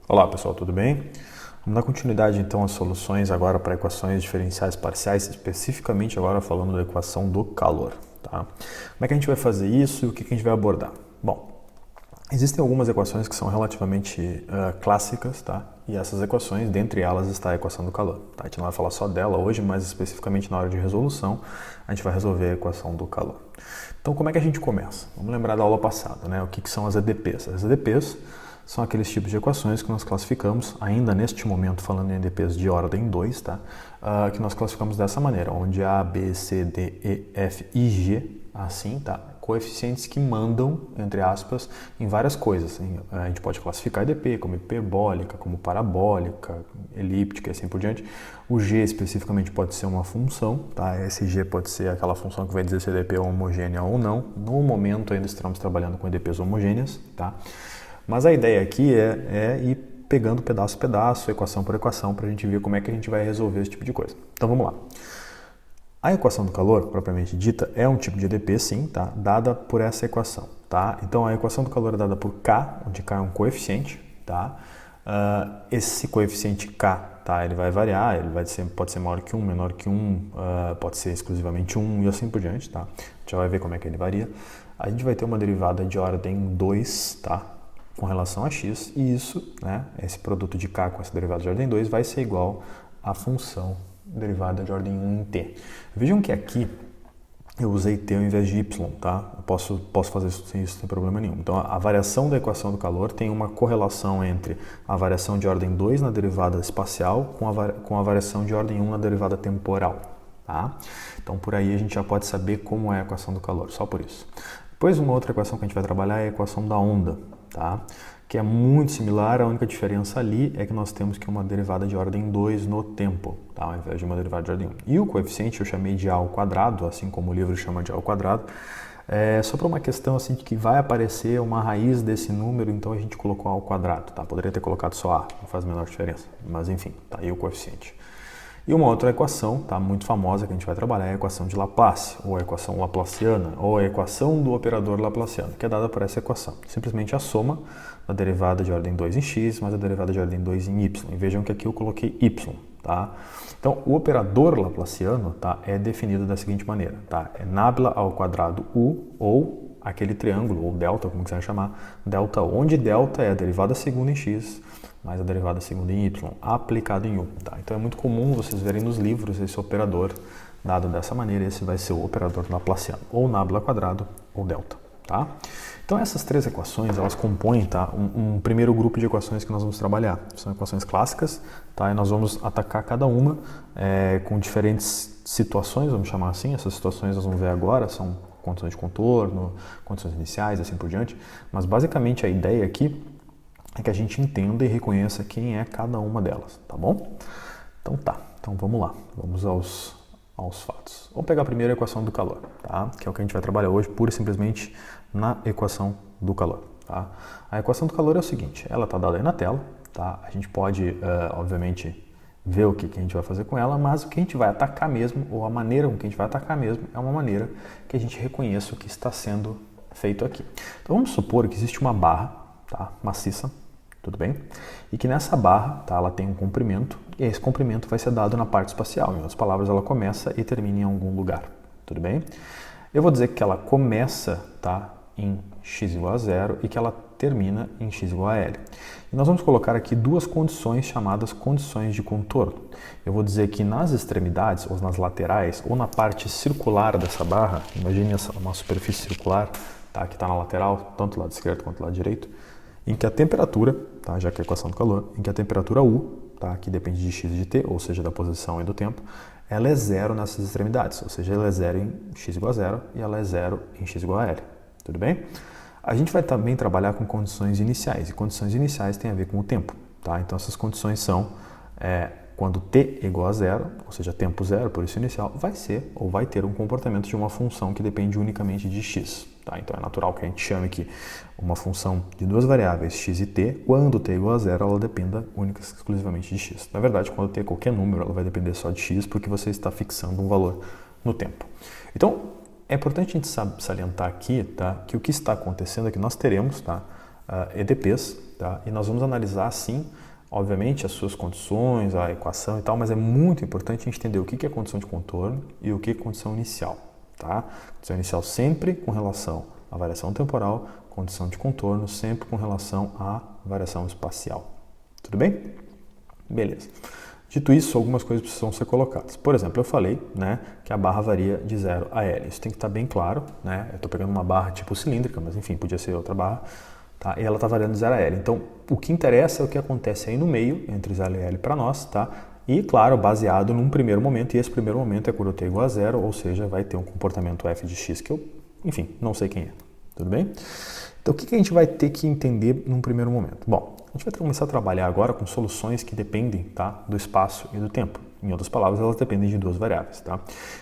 Olá pessoal, tudo bem? Vamos dar continuidade então às soluções agora para equações diferenciais parciais, especificamente agora falando da equação do calor. Tá? Como é que a gente vai fazer isso e o que a gente vai abordar? Bom, existem algumas equações que são relativamente clássicas, tá? E essas equações, dentre elas está a equação do calor. Tá? A gente não vai falar só dela hoje, mas especificamente na hora de resolução, a gente vai resolver a equação do calor. Então, como é que a gente começa? Vamos lembrar da aula passada, né? O que são as EDPs? As EDPs são aqueles tipos de equações que nós classificamos, ainda neste momento falando em EDPs de ordem 2, tá? Que nós classificamos dessa maneira, onde A, B, C, D, E, F e G, assim, tá? Coeficientes que mandam, entre aspas, em várias coisas. A gente pode classificar EDP como hiperbólica, como parabólica, elíptica e assim por diante. O G especificamente pode ser uma função, tá? Esse G pode ser aquela função que vai dizer se a EDP é homogênea ou não. No momento ainda estamos trabalhando com EDPs homogêneas, tá? Mas a ideia aqui é ir pegando pedaço a pedaço, equação por equação, para a gente ver como é que a gente vai resolver esse tipo de coisa. Então vamos lá. A equação do calor, propriamente dita, é um tipo de EDP, sim, tá? Dada por essa equação, tá? Então a equação do calor é dada por K, onde K é um coeficiente, tá? Esse coeficiente K, tá? Ele vai variar, pode ser maior que 1, menor que 1, pode ser exclusivamente 1 e assim por diante, tá? A gente já vai ver como é que ele varia. A gente vai ter uma derivada de ordem 2, tá? Com relação a x, e isso, né, esse produto de k com essa derivada de ordem 2 vai ser igual à função derivada de ordem 1 em t. Vejam que aqui eu usei t ao invés de y, tá? Eu posso fazer isso sem problema nenhum. Então, a variação da equação do calor tem uma correlação entre a variação de ordem 2 na derivada espacial com a variação de ordem 1 na derivada temporal, tá? Então, por aí a gente já pode saber como é a equação do calor, só por isso. Depois, uma outra equação que a gente vai trabalhar é a equação da onda, tá? Que é muito similar, a única diferença ali é que nós temos que uma derivada de ordem 2 no tempo, tá? Ao invés de uma derivada de ordem 1. E o coeficiente eu chamei de A ao quadrado, assim como o livro chama de A ao quadrado, só para uma questão assim de que vai aparecer uma raiz desse número, então a gente colocou A ao quadrado, tá? Poderia ter colocado só A, não faz a menor diferença, mas enfim, tá aí o coeficiente. E uma outra equação, tá, muito famosa que a gente vai trabalhar é a equação de Laplace, ou a equação laplaciana, ou a equação do operador laplaciano, que é dada por essa equação. Simplesmente a soma da derivada de ordem 2 em x mais a derivada de ordem 2 em y. E vejam que aqui eu coloquei y, tá? Então, o operador laplaciano, tá, é definido da seguinte maneira, tá? É nabla ao quadrado u, ou aquele triângulo, ou delta, como quiser chamar, delta, onde delta é a derivada segunda em x mais a derivada segunda em y, aplicado em u. Tá? Então é muito comum vocês verem nos livros esse operador dado dessa maneira, esse vai ser o operador laplaciano, ou nabla quadrado ou delta. Tá? Então essas três equações, elas compõem, tá, um primeiro grupo de equações que nós vamos trabalhar. São equações clássicas, tá, e nós vamos atacar cada uma com diferentes situações, vamos chamar assim. Essas situações nós vamos ver agora, são condições de contorno, condições iniciais, assim por diante. Mas basicamente a ideia aqui é que a gente entenda e reconheça quem é cada uma delas, tá bom? Então tá, então vamos lá, vamos aos fatos. Vamos pegar primeiro a equação do calor, tá? Que é o que a gente vai trabalhar hoje, pura e simplesmente na equação do calor, tá? A equação do calor é o seguinte, ela está dada aí na tela, tá? A gente pode, obviamente, ver o que a gente vai fazer com ela, mas o que a gente vai atacar mesmo, ou a maneira com que a gente vai atacar mesmo, é uma maneira que a gente reconheça o que está sendo feito aqui. Então vamos supor que existe uma barra, tá, maciça, tudo bem? E que nessa barra, tá, ela tem um comprimento, e esse comprimento vai ser dado na parte espacial. Em outras palavras, ela começa e termina em algum lugar, tudo bem? Eu vou dizer que ela começa, tá, em x igual a 0 e que ela termina em x igual a L. E nós vamos colocar aqui duas condições chamadas condições de contorno. Eu vou dizer que nas extremidades, ou nas laterais, ou na parte circular dessa barra, imagine uma superfície circular, tá, que está na lateral, tanto do lado esquerdo quanto do lado direito, em que a temperatura, tá, já que é a equação do calor, em que a temperatura U, tá, que depende de x e de t, ou seja, da posição e do tempo, ela é zero nessas extremidades, ou seja, ela é zero em x igual a 0 e ela é zero em x igual a L, tudo bem? A gente vai também trabalhar com condições iniciais, e condições iniciais têm a ver com o tempo, tá? Então essas condições são quando t é igual a 0, ou seja, tempo zero, por isso inicial, vai ser ou vai ter um comportamento de uma função que depende unicamente de x. Tá? Então é natural que a gente chame que uma função de duas variáveis, x e t, quando t é igual a 0, ela dependa única e exclusivamente de x. Na verdade, quando t é qualquer número, ela vai depender só de x, porque você está fixando um valor no tempo. Então, é importante a gente salientar aqui, tá, que o que está acontecendo é que nós teremos, tá, EDPs, tá? E nós vamos analisar, sim, obviamente, as suas condições, a equação e tal, mas é muito importante a gente entender o que é condição de contorno e o que é condição inicial, tá? Condição inicial sempre com relação à variação temporal, condição de contorno sempre com relação à variação espacial. Tudo bem? Beleza. Dito isso, algumas coisas precisam ser colocadas. Por exemplo, eu falei, né, que a barra varia de 0 a L. Isso tem que estar bem claro, né? Eu estou pegando uma barra tipo cilíndrica, mas enfim, podia ser outra barra, tá? E ela está variando de 0 a L. Então, o que interessa é o que acontece aí no meio, entre 0 e L para nós, tá? E, claro, baseado num primeiro momento, e esse primeiro momento é quando t igual a 0, ou seja, vai ter um comportamento f de x que eu, enfim, não sei quem é. Tudo bem? Então, o que a gente vai ter que entender num primeiro momento? Bom, a gente vai começar a trabalhar agora com soluções que dependem, tá, do espaço e do tempo. Em outras palavras, elas dependem de duas variáveis. Tá?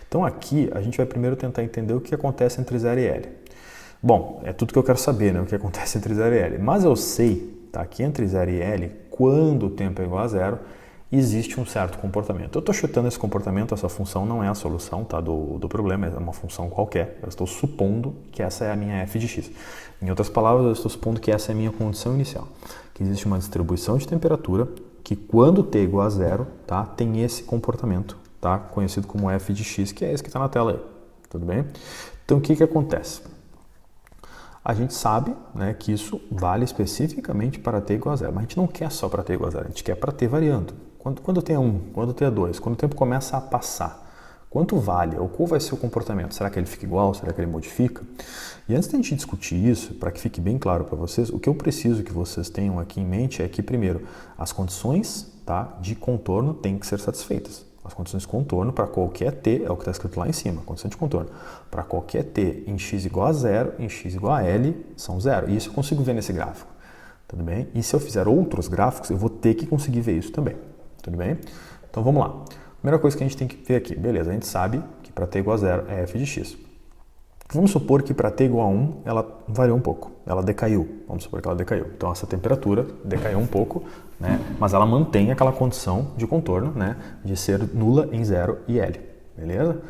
Então aqui a gente vai primeiro tentar entender o que acontece entre 0 e L. Bom, é tudo que eu quero saber, né, o que acontece entre 0 e L. Mas eu sei, tá, que entre 0 e L, quando o tempo é igual a 0, existe um certo comportamento. Eu estou chutando esse comportamento, essa função não é a solução, tá, do problema, é uma função qualquer. Eu estou supondo que essa é a minha f de x. Em outras palavras, eu estou supondo que essa é a minha condição inicial. Que existe uma distribuição de temperatura que quando t é igual a 0, tá, tem esse comportamento, tá, conhecido como f de x, que é esse que está na tela aí. Tudo bem? Então, o que acontece? A gente sabe, né, que isso vale especificamente para t igual a 0, mas a gente não quer só para t igual a 0, a gente quer para t variando. Quando t é 1, quando t é 2, quando o tempo começa a passar, quanto vale ou qual vai ser o comportamento? Será que ele fica igual? Será que ele modifica? E antes da gente discutir isso, para que fique bem claro para vocês, o que eu preciso que vocês tenham aqui em mente é que, primeiro, as condições, tá, de contorno têm que ser satisfeitas. As condições de contorno para qualquer t, é o que está escrito lá em cima, condição de contorno. Para qualquer t em x igual a 0, em x igual a L, são 0. E isso eu consigo ver nesse gráfico. Tudo bem? E se eu fizer outros gráficos, eu vou ter que conseguir ver isso também. Tudo bem? Então vamos lá. Primeira coisa que a gente tem que ver aqui, beleza, a gente sabe que para t igual a 0 é f de x. Vamos supor que para t igual a 1 ela variou um pouco, ela decaiu, vamos supor que ela decaiu. Então essa temperatura decaiu um pouco, né, mas ela mantém aquela condição de contorno, né, de ser nula em 0 e L, beleza?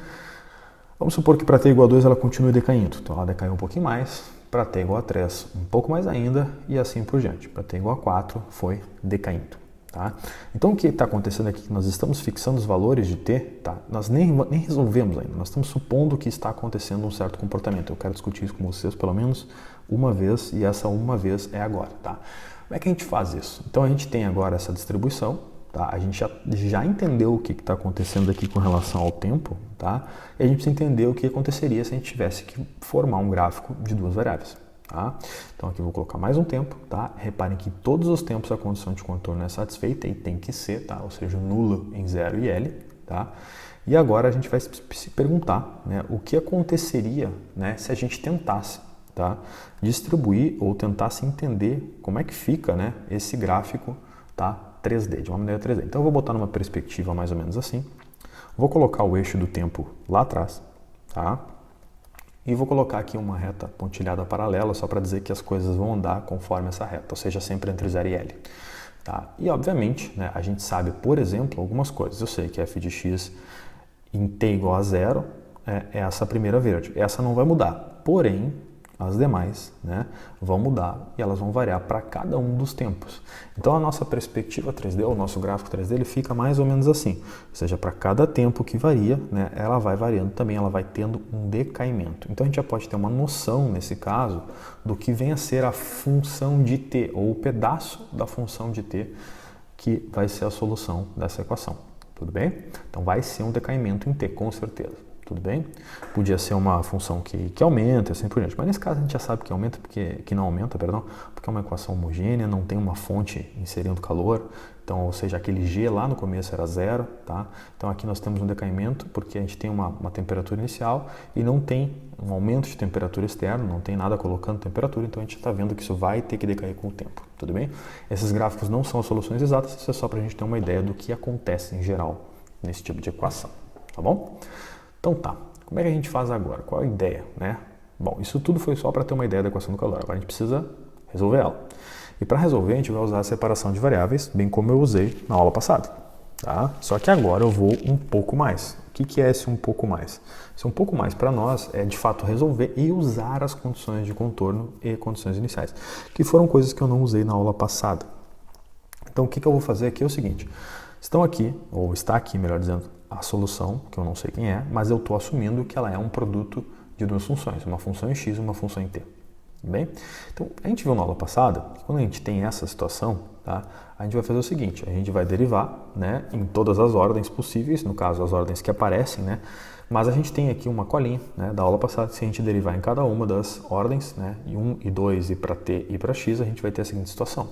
Vamos supor que para t igual a 2 ela continue decaindo, então ela decaiu um pouquinho mais, para t igual a 3 um pouco mais ainda e assim por diante. Para t igual a 4 foi decaindo. Tá? Então o que está acontecendo aqui? Nós estamos fixando os valores de t, tá? Nós nem resolvemos ainda, nós estamos supondo que está acontecendo um certo comportamento. Eu quero discutir isso com vocês pelo menos uma vez e essa uma vez é agora. Tá? Como é que a gente faz isso? Então a gente tem agora essa distribuição, tá? A gente já entendeu o que está acontecendo aqui com relação ao tempo, tá? E a gente precisa entender o que aconteceria se a gente tivesse que formar um gráfico de duas variáveis. Tá? Então aqui eu vou colocar mais um tempo, tá? Reparem que todos os tempos a condição de contorno é satisfeita e tem que ser, tá? Ou seja, nula em 0 e L, tá? E agora a gente vai se perguntar, né, o que aconteceria, né, se a gente tentasse, tá, distribuir ou tentasse entender como é que fica, né, esse gráfico, tá, 3D, de uma maneira 3D. Então eu vou botar numa perspectiva mais ou menos assim, vou colocar o eixo do tempo lá atrás, tá? E vou colocar aqui uma reta pontilhada paralela só para dizer que as coisas vão andar conforme essa reta, ou seja, sempre entre 0 e L. Tá? E obviamente, né, a gente sabe, por exemplo, algumas coisas. Eu sei que f de x em t igual a 0 é essa primeira verde. Essa não vai mudar, porém, as demais, né, vão mudar e elas vão variar para cada um dos tempos. Então a nossa perspectiva 3D, o nosso gráfico 3D, ele fica mais ou menos assim. Ou seja, para cada tempo que varia, né, ela vai variando também, ela vai tendo um decaimento. Então a gente já pode ter uma noção, nesse caso, do que vem a ser a função de t, ou o pedaço da função de t, que vai ser a solução dessa equação. Tudo bem? Então vai ser um decaimento em t, com certeza. Tudo bem? Podia ser uma função que aumenta, assim por diante. Mas nesse caso a gente já sabe que aumenta, que não aumenta, perdão, porque é uma equação homogênea, não tem uma fonte inserindo calor. Então, ou seja, aquele G lá no começo era 0, tá? Então aqui nós temos um decaimento, porque a gente tem uma temperatura inicial e não tem um aumento de temperatura externo, não tem nada colocando temperatura, então a gente está vendo que isso vai ter que decair com o tempo, tudo bem? Esses gráficos não são as soluções exatas, isso é só para a gente ter uma ideia do que acontece em geral nesse tipo de equação, tá bom? Então tá, como é que a gente faz agora? Qual a ideia, né? Bom, isso tudo foi só para ter uma ideia da equação do calor, agora a gente precisa resolver ela. E para resolver a gente vai usar a separação de variáveis, bem como eu usei na aula passada, tá? Só que agora eu vou um pouco mais. O que é esse um pouco mais? Esse um pouco mais para nós é de fato resolver e usar as condições de contorno e condições iniciais, que foram coisas que eu não usei na aula passada. Então o que eu vou fazer aqui é o seguinte, estão aqui, ou está aqui, melhor dizendo, a solução, que eu não sei quem é, mas eu estou assumindo que ela é um produto de duas funções, uma função em x e uma função em t. Bem? Então, a gente viu na aula passada que quando a gente tem essa situação, tá, a gente vai fazer o seguinte, a gente vai derivar, né, em todas as ordens possíveis, no caso as ordens que aparecem, né, mas a gente tem aqui uma colinha, né, da aula passada, se a gente derivar em cada uma das ordens, né, e 1 e 2 e para t e para x, a gente vai ter a seguinte situação.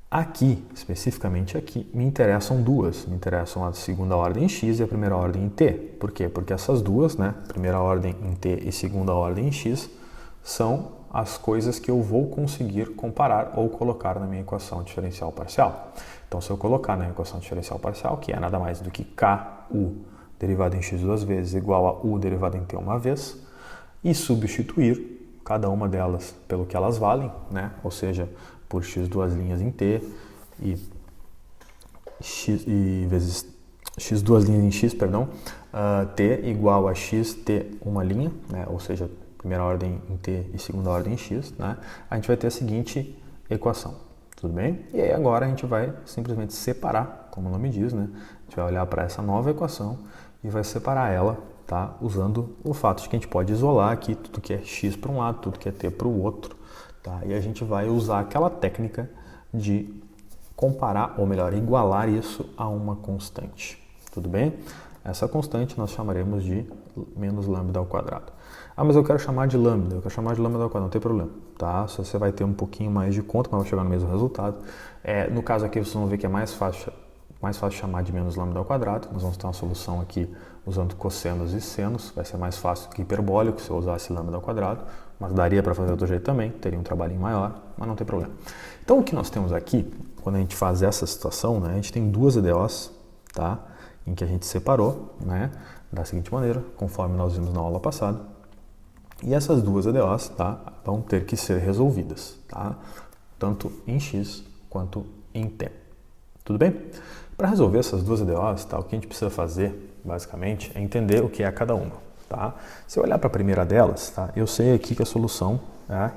Aqui, especificamente aqui, me interessam duas. Me interessam a segunda ordem em x e a primeira ordem em t. Por quê? Porque essas duas, né, primeira ordem em t e segunda ordem em x, são as coisas que eu vou conseguir comparar ou colocar na minha equação diferencial parcial. Então, se eu colocar na equação diferencial parcial, que é nada mais do que ku derivado em x duas vezes igual a u derivado em t uma vez, e substituir cada uma delas pelo que elas valem, né? Ou seja, por x duas linhas em t e vezes x duas linhas em x, perdão, t igual a x t uma linha, né? Ou seja, primeira ordem em t e segunda ordem em x, né? A gente vai ter a seguinte equação, tudo bem? E aí agora a gente vai simplesmente separar, como o nome diz, né? A gente vai olhar para essa nova equação e vai separar ela, tá? Usando o fato de que a gente pode isolar aqui tudo que é x para um lado, tudo que é t para o outro, tá? E a gente vai usar aquela técnica de comparar, ou melhor, igualar isso a uma constante, tudo bem? Essa constante nós chamaremos de menos lambda ao quadrado. Ah, mas eu quero chamar de lambda, ao quadrado, não tem problema, tá? Só você vai ter um pouquinho mais de conta, mas vai chegar no mesmo resultado. No caso aqui, vocês vão ver que é mais fácil chamar de menos lambda ao quadrado. Nós vamos ter uma solução aqui usando cossenos e senos, vai ser mais fácil que hiperbólico se eu usasse lambda ao quadrado, mas daria para fazer do outro jeito também, teria um trabalhinho maior, mas não tem problema. Então, o que nós temos aqui, quando a gente faz essa situação, né, a gente tem duas EDOs, tá? Em que a gente separou, né, da seguinte maneira, conforme nós vimos na aula passada. E essas duas EDOs, tá, vão ter que ser resolvidas, tá? Tanto em x quanto em t. Tudo bem? Para resolver essas duas EDOs, tá, o que a gente precisa fazer, basicamente, é entender o que é cada uma, tá? Se eu olhar para a primeira delas, tá, eu sei aqui que a solução, né,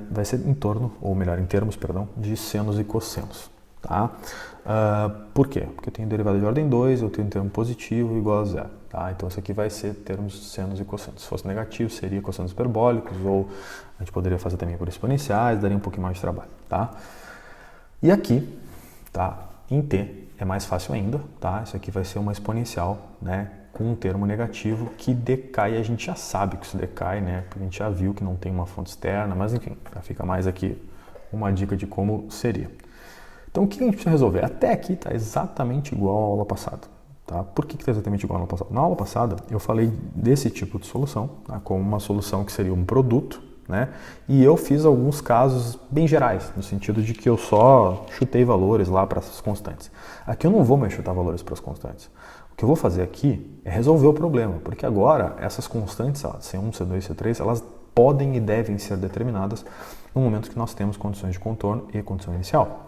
vai ser em torno, ou melhor, em termos, perdão, de senos e cossenos. Tá? Por quê? Porque eu tenho derivada de ordem 2, eu tenho um termo positivo igual a zero. Tá? Então isso aqui vai ser termos senos e cossenos. Se fosse negativo, seria cossenos hiperbólicos, ou a gente poderia fazer também por exponenciais, daria um pouquinho mais de trabalho. Tá? E aqui, tá, em t, é mais fácil ainda. Tá? Isso aqui vai ser uma exponencial, né, com um termo negativo que decai, a gente já sabe que isso decai, né, porque a gente já viu que não tem uma fonte externa, mas enfim, já fica mais aqui uma dica de como seria. Então, o que a gente precisa resolver? Até aqui está exatamente igual à aula passada. Tá? Por que está exatamente igual à aula passada? Na aula passada, eu falei desse tipo de solução, tá, como uma solução que seria um produto, né? E eu fiz alguns casos bem gerais, no sentido de que eu só chutei valores lá para essas constantes. Aqui eu não vou mais chutar valores para as constantes. O que eu vou fazer aqui é resolver o problema, porque agora essas constantes, C1, C2, C3, elas podem e devem ser determinadas no momento que nós temos condições de contorno e condição inicial.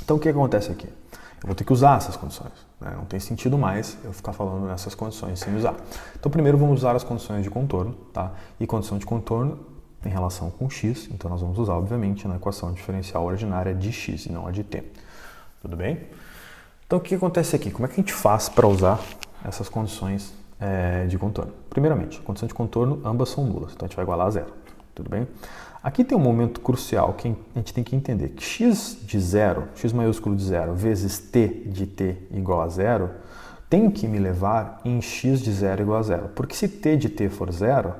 Então, o que acontece aqui? Eu vou ter que usar essas condições, né? Não tem sentido mais eu ficar falando nessas condições sem usar. Então, primeiro vamos usar as condições de contorno, tá? E condição de contorno em relação com x, então nós vamos usar, obviamente, na equação diferencial ordinária de x e não a de t. Tudo bem? Então, o que acontece aqui? Como é que a gente faz para usar essas condições de contorno? Primeiramente, a condição de contorno, ambas são nulas, então a gente vai igualar a zero. Tudo bem? Aqui tem um momento crucial que a gente tem que entender que x de zero, x maiúsculo de zero, vezes t de t igual a zero, tem que me levar em x de zero igual a zero. Porque se t de t for zero,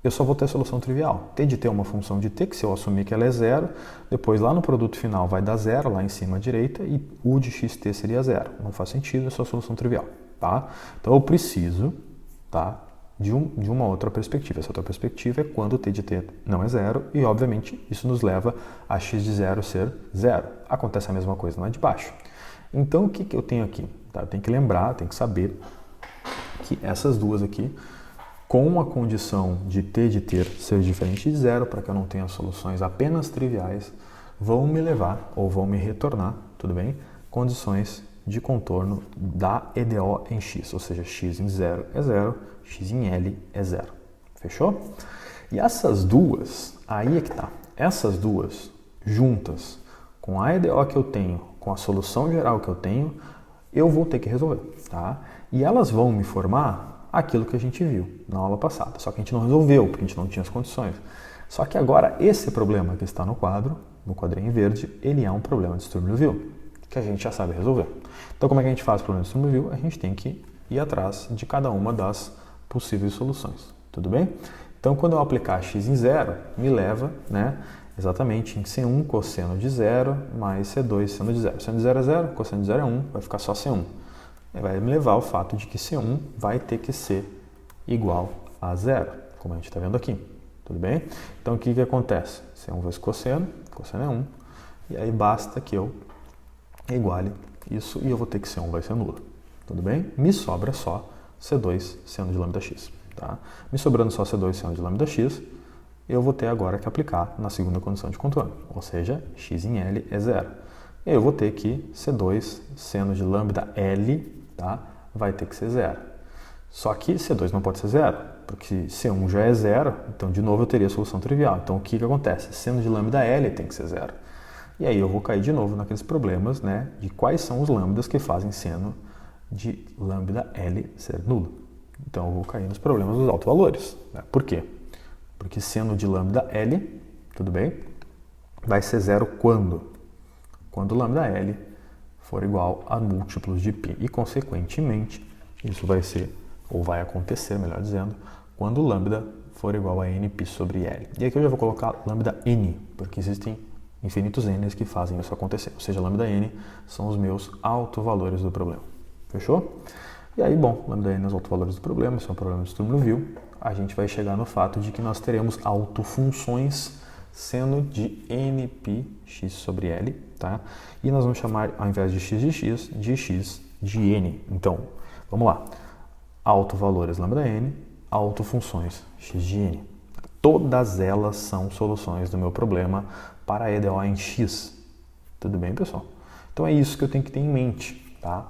eu só vou ter a solução trivial. T de t é uma função de t, que se eu assumir que ela é zero, depois lá no produto final vai dar zero, lá em cima à direita, e u de xt seria zero. Não faz sentido, é só a solução trivial. Tá? Então eu preciso, tá, de uma outra perspectiva. Essa outra perspectiva é quando t de t não é zero e, obviamente, isso nos leva a x de zero ser zero. Acontece a mesma coisa lá de baixo. Então, o que eu tenho aqui? Tá? Eu tenho que lembrar, tenho que saber que essas duas aqui, com a condição de t de ter ser diferente de zero, para que eu não tenha soluções apenas triviais, vão me levar, ou vão me retornar, tudo bem? Condições de contorno da EDO em x, ou seja, x em 0 é 0, x em L é 0. Fechou? E essas duas, aí é que tá, essas duas juntas com a EDO que eu tenho, com a solução geral que eu tenho, eu vou ter que resolver, tá? E elas vão me formar aquilo que a gente viu na aula passada, só que a gente não resolveu, porque a gente não tinha as condições. Só que agora esse problema que está no quadro, no quadrinho verde, ele é um problema de Sturm-Liouville, que a gente já sabe resolver. Então, como é que a gente faz o problema de Sturm-Liouville? A gente tem que ir atrás de cada uma das possíveis soluções, tudo bem? Então, quando eu aplicar x em 0, me leva, né, exatamente em C1 cosseno de 0 mais C2 seno de 0. Seno de 0 é 0, cosseno de 0 é 1, vai ficar só C1. Vai me levar ao fato de que C1 vai ter que ser igual a 0, como a gente está vendo aqui. Tudo bem? Então, o que acontece? C1 vezes cosseno é 1, e aí basta que eu iguale isso e eu vou ter que C1 vai ser nulo. Tudo bem? Me sobra só C2 seno de lambda x. Tá? Me sobrando só C2 seno de lambda x, eu vou ter agora que aplicar na segunda condição de contorno, ou seja, x em L é 0. Eu vou ter que C2 seno de lambda L, tá? Vai ter que ser 0. Só que C2 não pode ser 0, porque C1 já é 0, então de novo eu teria a solução trivial. Então o que acontece? Seno de lambda L tem que ser 0. E aí eu vou cair de novo naqueles problemas, né, de quais são os lambdas que fazem seno de lambda L ser nulo. Então eu vou cair nos problemas dos autovalores. Né? Por quê? Porque seno de lambda L, tudo bem, vai ser 0 quando? Quando lambda L for igual a múltiplos de π. E, consequentemente, isso vai ser, ou vai acontecer, melhor dizendo, quando lambda for igual a nπ sobre L. E aqui eu já vou colocar lambda n, porque existem infinitos n's que fazem isso acontecer. Ou seja, lambda n são os meus autovalores do problema. Fechou? E aí, bom, lambda n é os autovalores do problema, isso é um problema de Sturm-Liouville. A gente vai chegar no fato de que nós teremos autofunções seno de nπ x sobre L, tá? E nós vamos chamar, ao invés de x de n. Então, vamos lá. Autovalores lambda n, autofunções x de n. Todas elas são soluções do meu problema para a EDO em x. Tudo bem, pessoal? Então é isso que eu tenho que ter em mente, tá?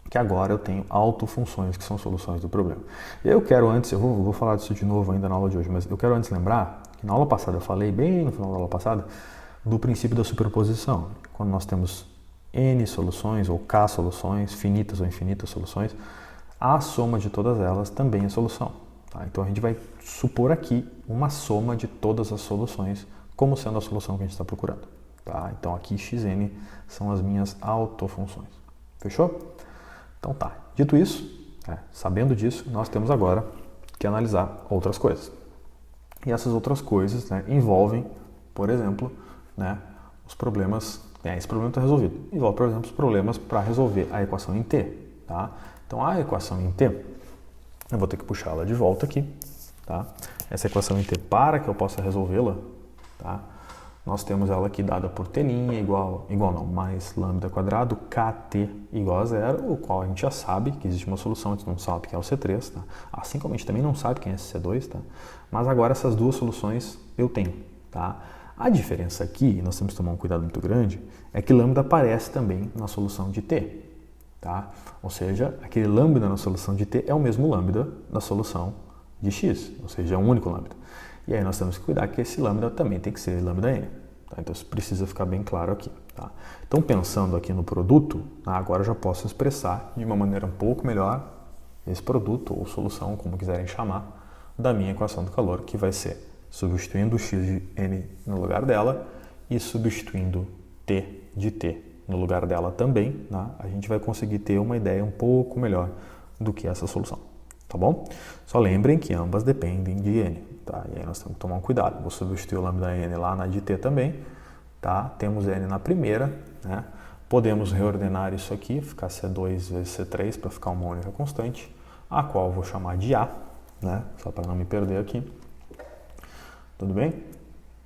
Que agora eu tenho autofunções que são soluções do problema. E eu quero antes, eu vou falar disso de novo ainda na aula de hoje, mas eu quero antes lembrar que na aula passada eu falei, bem no final da aula passada, do princípio da superposição. Quando nós temos n soluções ou k soluções, finitas ou infinitas soluções, a soma de todas elas também é solução. Tá? Então a gente vai supor aqui uma soma de todas as soluções como sendo a solução que a gente está procurando. Tá? Então aqui xn são as minhas autofunções. Fechou? Então tá, dito isso, sabendo disso, nós temos agora que analisar outras coisas. E essas outras coisas, né, envolvem, por exemplo, né, os problemas, esse problema está resolvido, envolve, por exemplo, os problemas para resolver a equação em t. Tá? Então a equação em t, eu vou ter que puxá-la de volta aqui. Tá? Essa equação em t, para que eu possa resolvê-la, tá? Nós temos ela aqui dada por t' igual não, mais lambda quadrado, kt igual a 0, o qual a gente já sabe que existe uma solução, a gente não sabe que é o C3, tá? Assim como a gente também não sabe quem é esse C2, tá? Mas agora essas duas soluções eu tenho, tá? A diferença aqui, nós temos que tomar um cuidado muito grande, é que lambda aparece também na solução de t, tá? Ou seja, aquele lambda na solução de t é o mesmo lambda da solução de x, ou seja, é um único lambda. E aí nós temos que cuidar que esse lambda também tem que ser lambda n. Tá? Então isso precisa ficar bem claro aqui. Tá? Então pensando aqui no produto, agora eu já posso expressar de uma maneira um pouco melhor esse produto ou solução, como quiserem chamar, da minha equação do calor, que vai ser substituindo o x de n no lugar dela e substituindo t de t no lugar dela também, tá? A gente vai conseguir ter uma ideia um pouco melhor do que essa solução. Tá bom? Só lembrem que ambas dependem de n, tá? E aí nós temos que tomar um cuidado. Vou substituir o lambda n lá na de t também, tá? Temos n na primeira, né? Podemos reordenar isso aqui, ficar C2 vezes C3 para ficar uma única constante, a qual eu vou chamar de A, né? Só para não me perder aqui. Tudo bem?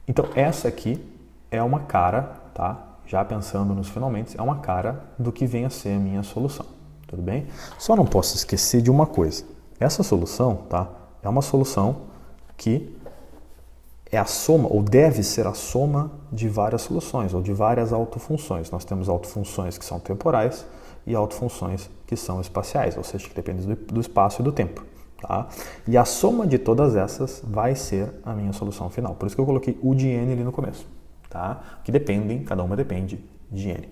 Então essa aqui é uma cara, tá? Já pensando nos finalmente, é uma cara do que vem a ser a minha solução. Tudo bem? Só não posso esquecer de uma coisa. Essa solução, tá, é uma solução que é a soma, ou deve ser a soma de várias soluções, ou de várias autofunções. Nós temos autofunções que são temporais e autofunções que são espaciais, ou seja, que dependem do espaço e do tempo. Tá? E a soma de todas essas vai ser a minha solução final. Por isso que eu coloquei U de n ali no começo. Tá? Que dependem, cada uma depende de n.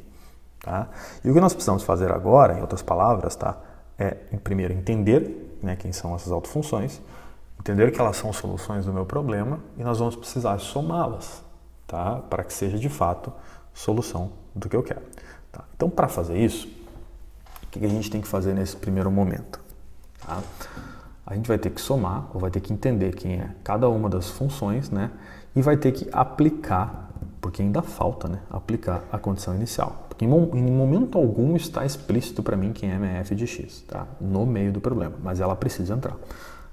Tá? E o que nós precisamos fazer agora, em outras palavras, tá? É, primeiro, entender, né, quem são essas autofunções, entender que elas são soluções do meu problema e nós vamos precisar somá-las, tá? Para que seja de fato solução do que eu quero. Tá? Então, para fazer isso, o que a gente tem que fazer nesse primeiro momento? Tá? A gente vai ter que somar, ou vai ter que entender quem é cada uma das funções, né? E vai ter que aplicar, porque ainda falta, né? Aplicar a condição inicial. Porque em momento algum está explícito para mim quem é minha f de x, tá? No meio do problema, mas ela precisa entrar.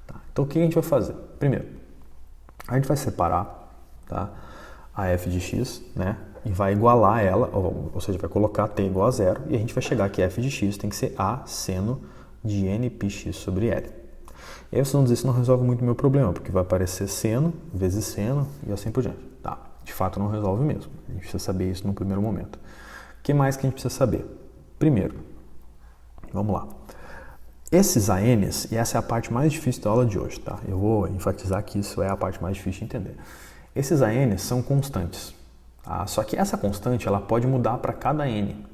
Tá? Então, o que a gente vai fazer? Primeiro, a gente vai separar, tá, a f de x, né? E vai igualar ela, ou seja, vai colocar t igual a zero, e a gente vai chegar que f de x tem que ser a seno de n πx sobre L. E aí vocês vão dizer que isso não resolve muito o meu problema, porque vai aparecer seno vezes seno e assim por diante. Tá, de fato não resolve mesmo. A gente precisa saber isso no primeiro momento. O que mais que a gente precisa saber? Primeiro, vamos lá. Esses ANs, e essa é a parte mais difícil da aula de hoje, tá? Eu vou enfatizar que isso é a parte mais difícil de entender. Esses ANs são constantes. Tá? Só que essa constante ela pode mudar para cada n.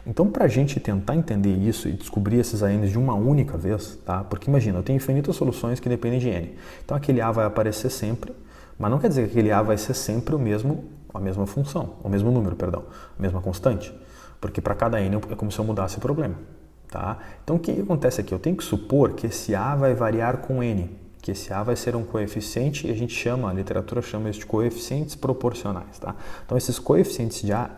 Então, para a gente tentar entender isso e descobrir esses ANs de uma única vez, tá? Porque imagina, eu tenho infinitas soluções que dependem de n. Então, aquele A vai aparecer sempre, mas não quer dizer que aquele A vai ser sempre a mesma função, o mesmo número, perdão, a mesma constante. Porque para cada n é como se eu mudasse o problema. Tá? Então, o que acontece aqui? Eu tenho que supor que esse A vai variar com n. Que esse A vai ser um coeficiente e a literatura chama isso de coeficientes proporcionais, tá? Então, esses coeficientes de A,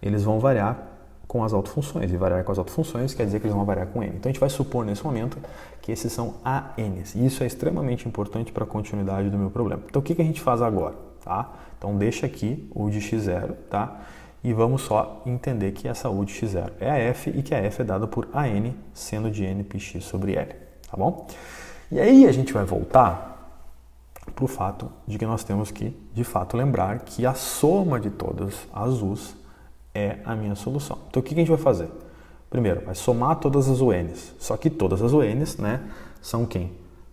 eles vão variar com as autofunções, e variar com as autofunções quer dizer que eles vão variar com n. Então, a gente vai supor nesse momento que esses são ANs, e isso é extremamente importante para a continuidade do meu problema. Então, o que a gente faz agora? Tá? Então, deixa aqui o de x0, tá? E vamos só entender que essa u de x0 é a f e que a f é dada por an seno de n πx sobre L, tá bom? E aí a gente vai voltar para o fato de que nós temos que, de fato, lembrar que a soma de todas as u's é a minha solução. Então, o que a gente vai fazer? Primeiro, vai somar todas as UNs. Só que todas as UNs, né, são quem?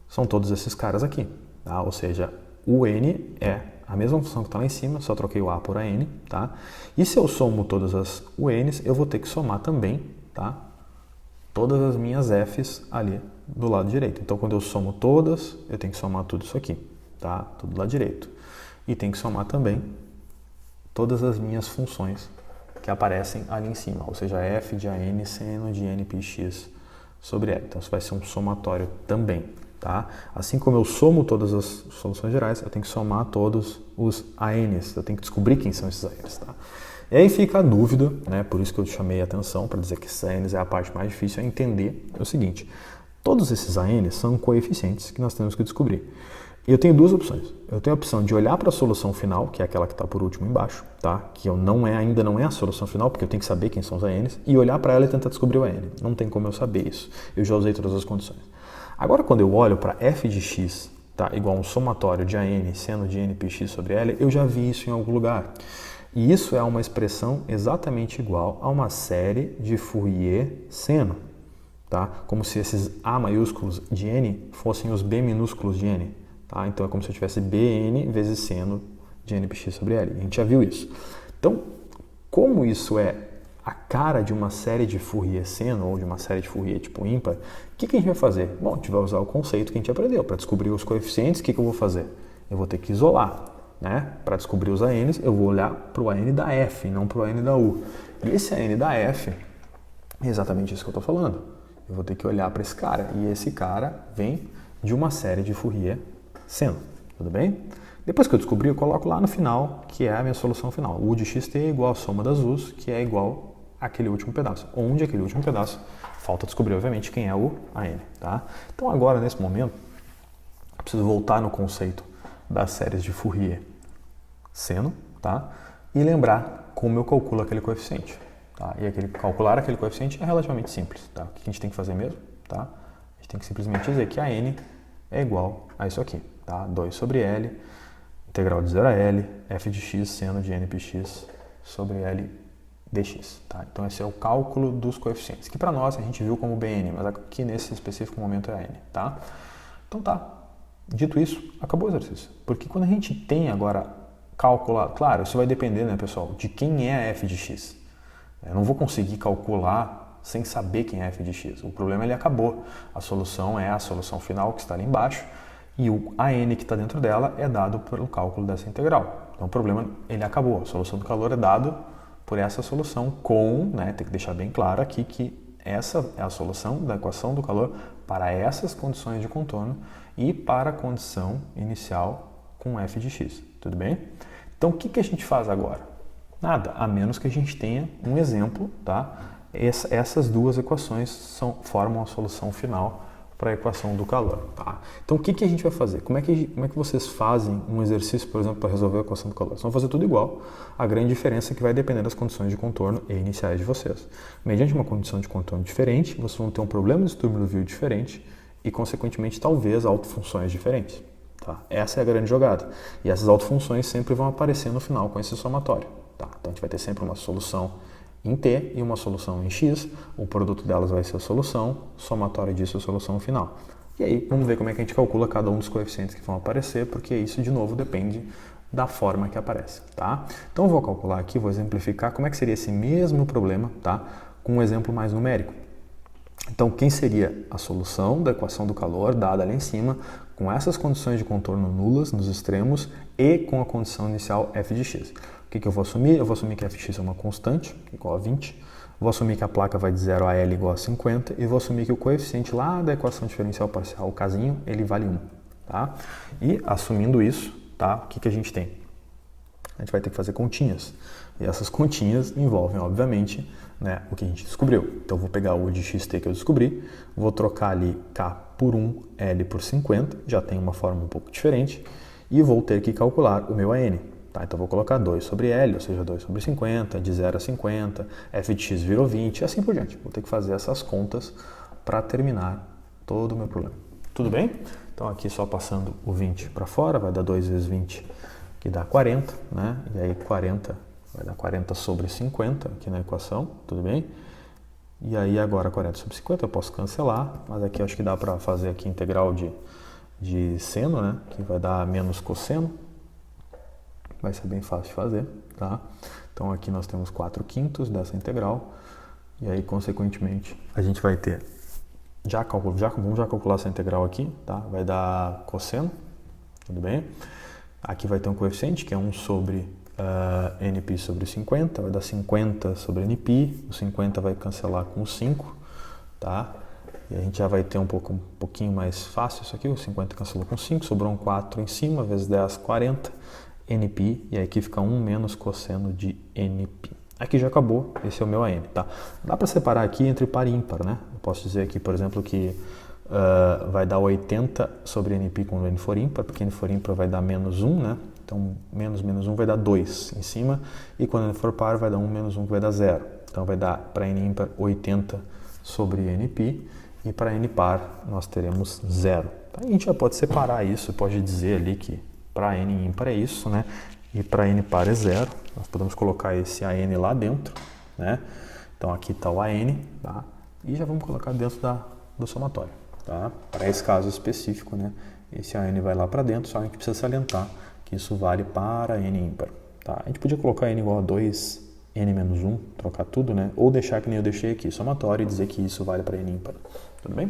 São todos esses caras aqui. Tá? Ou seja, o n é a mesma função que está lá em cima, só troquei o a por an. Tá? E se eu somo todas as UNs, eu vou ter que somar também, tá, todas as minhas f's ali do lado direito. Então, quando eu somo todas, eu tenho que somar tudo isso aqui, tá? Tudo do lado direito. E tenho que somar também todas as minhas funções que aparecem ali em cima, ou seja, f de an seno de n πx sobre L. Então, isso vai ser um somatório também, tá? Assim como eu somo todas as soluções gerais, eu tenho que somar todos os ANs, eu tenho que descobrir quem são esses ANs, tá? E aí fica a dúvida, né? Por isso que eu chamei a atenção para dizer que esses ANs é a parte mais difícil, é entender o seguinte: todos esses ANs são coeficientes que nós temos que descobrir. E eu tenho duas opções. Eu tenho a opção de olhar para a solução final, que é aquela que está por último embaixo, tá? Que ainda não é a solução final, porque eu tenho que saber quem são os ANs, e olhar para ela e tentar descobrir o AN. Não tem como eu saber isso. Eu já usei todas as condições. Agora, quando eu olho para f de x, tá, igual a um somatório de an seno de n πx sobre L, eu já vi isso em algum lugar. E isso é uma expressão exatamente igual a uma série de Fourier seno, tá? Como se esses A maiúsculos de n fossem os B minúsculos de n, tá? Então é como se eu tivesse Bn vezes seno de n πx sobre L. A gente já viu isso. Então, como isso é a cara de uma série de Fourier seno ou de uma série de Fourier tipo ímpar, o que a gente vai fazer? Bom, a gente vai usar o conceito que a gente aprendeu. Para descobrir os coeficientes, o que eu vou fazer? Eu vou ter que isolar. Né? Para descobrir os ANs, eu vou olhar para o AN da F, não para o AN da U. E esse AN da F é exatamente isso que eu estou falando. Eu vou ter que olhar para esse cara. E esse cara vem de uma série de Fourier seno. Tudo bem? Depois que eu descobri, eu coloco lá no final, que é a minha solução final. U de xt é igual à soma das u's, que é igual àquele último pedaço. Onde aquele último pedaço, falta descobrir, obviamente, quem é o AN. Tá? Então, agora, nesse momento, eu preciso voltar no conceito das séries de Fourier seno, tá? E lembrar como eu calculo aquele coeficiente, tá? E calcular aquele coeficiente é relativamente simples, tá? O que a gente tem que fazer mesmo, tá? A gente tem que simplesmente dizer que a n é igual a isso aqui, tá? 2 sobre L, integral de 0 a L, f de x seno de n πx sobre L dx. Tá? Então esse é o cálculo dos coeficientes, que para nós a gente viu como bn, mas aqui nesse específico momento é n. Tá? Então tá, dito isso, acabou o exercício. Porque quando a gente tem agora calculado, claro, isso vai depender, né, pessoal, de quem é a f de x. Eu não vou conseguir calcular sem saber quem é f de x. O problema ele acabou. A solução é a solução final que está ali embaixo e o AN que está dentro dela é dado pelo cálculo dessa integral. Então o problema ele acabou. A solução do calor é dado por essa solução com, né, tem que deixar bem claro aqui que essa é a solução da equação do calor para essas condições de contorno e para a condição inicial com f de x. Tudo bem? Então o que a gente faz agora? Nada, a menos que a gente tenha um exemplo, tá? Essas duas equações formam a solução final para a equação do calor, tá? Então, o que a gente vai fazer? Como é que vocês fazem um exercício, por exemplo, para resolver a equação do calor? Vocês vão fazer tudo igual. A grande diferença é que vai depender das condições de contorno e iniciais de vocês. Mediante uma condição de contorno diferente, vocês vão ter um problema de Sturm-Liouville diferente e, consequentemente, talvez autofunções diferentes. Tá? Essa é a grande jogada. E essas autofunções sempre vão aparecer no final com esse somatório. Tá? Então, a gente vai ter sempre uma solução em t e uma solução em x. O produto delas vai ser a solução, somatório disso é a solução final. E aí, vamos ver como é que a gente calcula cada um dos coeficientes que vão aparecer, porque isso, de novo, depende da forma que aparece. Tá? Então, eu vou calcular aqui, vou exemplificar como é que seria esse mesmo problema, tá? Com um exemplo mais numérico. Então, quem seria a solução da equação do calor dada ali em cima, com essas condições de contorno nulas nos extremos e com a condição inicial f de x? O que eu vou assumir? Eu vou assumir que f de x é uma constante, igual a 20. Vou assumir que a placa vai de 0 a L igual a 50. E vou assumir que o coeficiente lá da equação diferencial parcial, o casinho, ele vale 1. Tá? E assumindo isso, tá? O que a gente tem? A gente vai ter que fazer continhas. E essas continhas envolvem, obviamente, né, o que a gente descobriu. Então, eu vou pegar o de xt que eu descobri, vou trocar ali k por 1, L por 50, já tem uma forma um pouco diferente, e vou ter que calcular o meu AN. Tá? Então, eu vou colocar 2 sobre L, ou seja, 2 sobre 50, de 0 a 50, f de x virou 20, e assim por diante. Vou ter que fazer essas contas para terminar todo o meu problema. Tudo bem? Então, aqui só passando o 20 para fora, vai dar 2 vezes 20, que dá 40, né? E aí 40 vai dar 40 sobre 50 aqui na equação, tudo bem? E aí agora 40 sobre 50 eu posso cancelar, mas aqui eu acho que dá para fazer aqui integral de seno, né? Que vai dar menos cosseno. Vai ser bem fácil de fazer, tá? Então aqui nós temos 4/5 dessa integral. E aí, consequentemente, a gente vai ter... vamos já calcular essa integral aqui, tá? Vai dar cosseno, tudo bem? Aqui vai ter um coeficiente que é 1 sobre nπ sobre 50, vai dar 50 sobre nπ, o 50 vai cancelar com o 5, tá? E a gente já vai ter um pouquinho mais fácil isso aqui, o 50 cancelou com 5, sobrou um 4 em cima, vezes 10, 40, nπ, e aí aqui fica 1 menos cosseno de nπ. Aqui já acabou, esse é o meu AN, tá? Dá para separar aqui entre par e ímpar, né? Eu posso dizer aqui, por exemplo, que vai dar 80 sobre nπ quando n for ímpar, porque n for ímpar vai dar menos 1, né? Então, menos 1 vai dar 2 em cima, e quando n for par vai dar 1 menos 1 que vai dar 0. Então, vai dar para n ímpar 80 sobre nπ, e para n par nós teremos 0. Então, a gente já pode separar isso, pode dizer ali que para n ímpar é isso, né? E para n par é 0. Nós podemos colocar esse AN lá dentro, né? Então, aqui está o AN, tá? E já vamos colocar dentro do somatório, tá? Para esse caso específico, né? Esse AN vai lá para dentro, só a gente precisa salientar que isso vale para n ímpar, tá? A gente podia colocar n igual a 2, n menos 1, trocar tudo, né? Ou deixar que nem eu deixei aqui, somatório, e dizer que isso vale para n ímpar, tudo bem?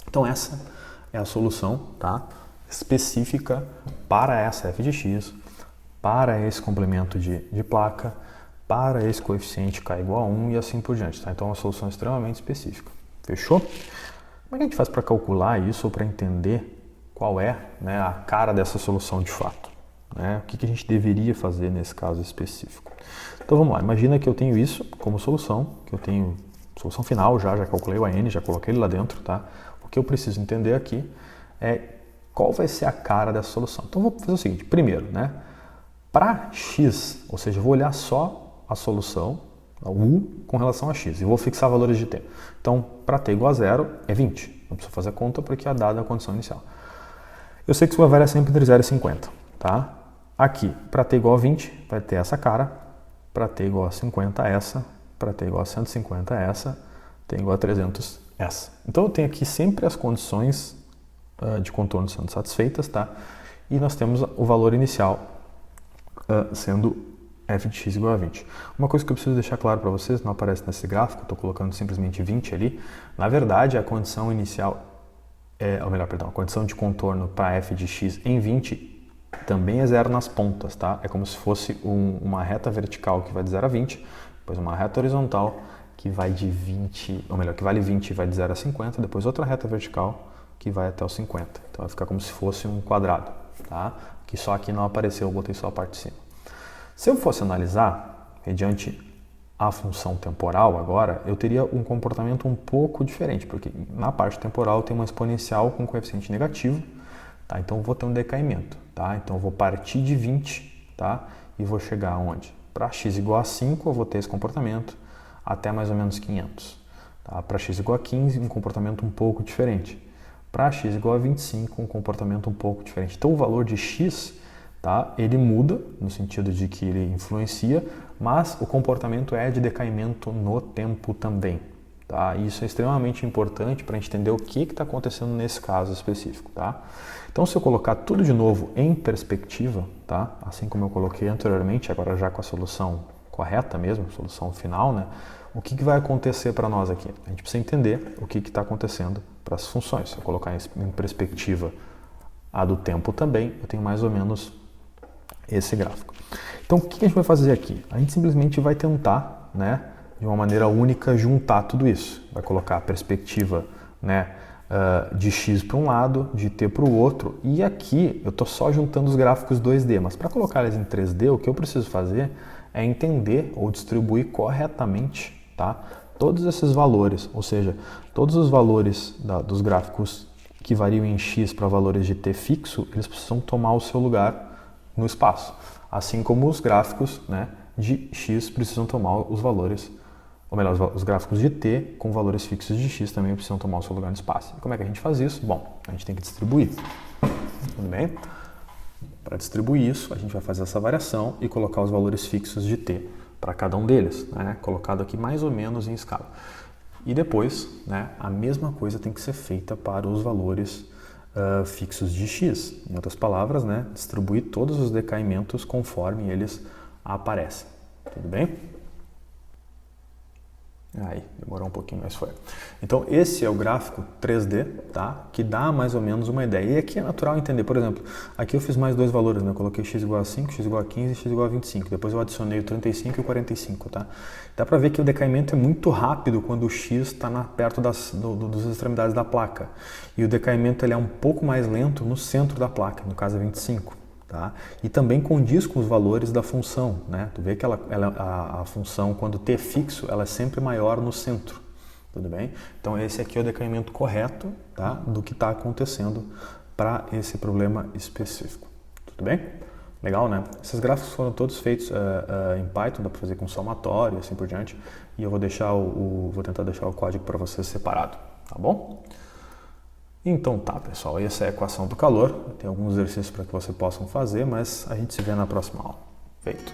Então, essa é a solução, tá? Específica para essa f de x, para esse complemento de placa, para esse coeficiente k igual a 1 e assim por diante, tá? Então, é uma solução extremamente específica. Fechou? Como é que a gente faz para calcular isso ou para entender qual é, né, a cara dessa solução de fato? Né? O que a gente deveria fazer nesse caso específico? Então, vamos lá. Imagina que eu tenho isso como solução, que eu tenho solução final, já calculei o AN, já coloquei ele lá dentro, tá? O que eu preciso entender aqui é qual vai ser a cara dessa solução. Então, vou fazer o seguinte. Primeiro, né, para x, ou seja, eu vou olhar só a solução, a u, com relação a x, e vou fixar valores de t. Então, para t igual a 0, é 20. Não preciso fazer conta porque é dada a condição inicial. Eu sei que isso vai variar sempre entre 0 e 50, tá? Aqui, para t igual a 20, vai ter essa cara. para t igual a 50 essa, para t igual a 150 essa, t igual a 300 essa. Então eu tenho aqui sempre as condições de contorno sendo satisfeitas, tá? E nós temos o valor inicial sendo f de x igual a 20. Uma coisa que eu preciso deixar claro para vocês, não aparece nesse gráfico, estou colocando simplesmente 20 ali. Na verdade, a condição inicial, a condição de contorno para f de x em 20 também é zero nas pontas, tá? É como se fosse uma reta vertical que vai de 0 a 20, depois uma reta horizontal que vai de 20, ou melhor, que vale 20 e vai de 0 a 50, depois outra reta vertical que vai até os 50. Então vai ficar como se fosse um quadrado, tá? Que só aqui não apareceu, eu botei só a parte de cima. Se eu fosse analisar, mediante a função temporal agora, eu teria um comportamento um pouco diferente, porque na parte temporal tem uma exponencial com coeficiente negativo, tá? Então eu vou ter um decaimento, tá? Então eu vou partir de 20, tá? E vou chegar aonde? Para x igual a 5 eu vou ter esse comportamento até mais ou menos 500. Tá? Para x igual a 15, um comportamento um pouco diferente. Para x igual a 25, um comportamento um pouco diferente. Então o valor de x, tá, ele muda, no sentido de que ele influencia, mas o comportamento é de decaimento no tempo também. Tá? E isso é extremamente importante para a gente entender o que está acontecendo nesse caso específico. Tá? Então, se eu colocar tudo de novo em perspectiva, tá? Assim como eu coloquei anteriormente, agora já com a solução correta mesmo, solução final, né? O que vai acontecer para nós aqui? A gente precisa entender o que está acontecendo para as funções. Se eu colocar em perspectiva a do tempo também, eu tenho mais ou menos esse gráfico. Então, o que a gente vai fazer aqui? A gente simplesmente vai tentar, né, de uma maneira única, juntar tudo isso. Vai colocar a perspectiva, né, de x para um lado, de t para o outro, e aqui eu estou só juntando os gráficos 2D, mas para colocar eles em 3D, o que eu preciso fazer é entender ou distribuir corretamente, tá, todos esses valores, ou seja, todos os valores dos gráficos que variam em x para valores de t fixo, eles precisam tomar o seu lugar no espaço, assim como os gráficos, né, de x precisam tomar os valores, ou melhor, os gráficos de t com valores fixos de x também precisam tomar o seu lugar no espaço. E como é que a gente faz isso? Bom, a gente tem que distribuir. Tudo bem? Para distribuir isso, a gente vai fazer essa variação e colocar os valores fixos de t para cada um deles, né? Colocado aqui mais ou menos em escala. E depois, né, a mesma coisa tem que ser feita para os valores fixos de x. Em outras palavras, né, distribuir todos os decaimentos conforme eles aparecem. Tudo bem? Aí, demorou um pouquinho, mas foi. Então, esse é o gráfico 3D, tá? Que dá mais ou menos uma ideia. E aqui é natural entender, por exemplo, aqui eu fiz mais dois valores, né? Eu coloquei x igual a 5, x igual a 15 e x igual a 25. Depois eu adicionei o 35 e o 45, tá? Dá pra ver que o decaimento é muito rápido quando o x está perto das extremidades da placa. E o decaimento ele é um pouco mais lento no centro da placa, no caso é 25. Tá? E também condiz com os valores da função, né? Tu vê que a função, quando t é fixo, ela é sempre maior no centro, tudo bem? Então esse aqui é o decaimento correto, tá, do que está acontecendo para esse problema específico, tudo bem? Legal, né? Esses gráficos foram todos feitos em Python, dá para fazer com somatório e assim por diante, e eu vou deixar vou tentar deixar o código para vocês separado, tá bom? Então tá, pessoal, essa é a equação do calor. Tem alguns exercícios para que vocês possam fazer, mas a gente se vê na próxima aula. Feito!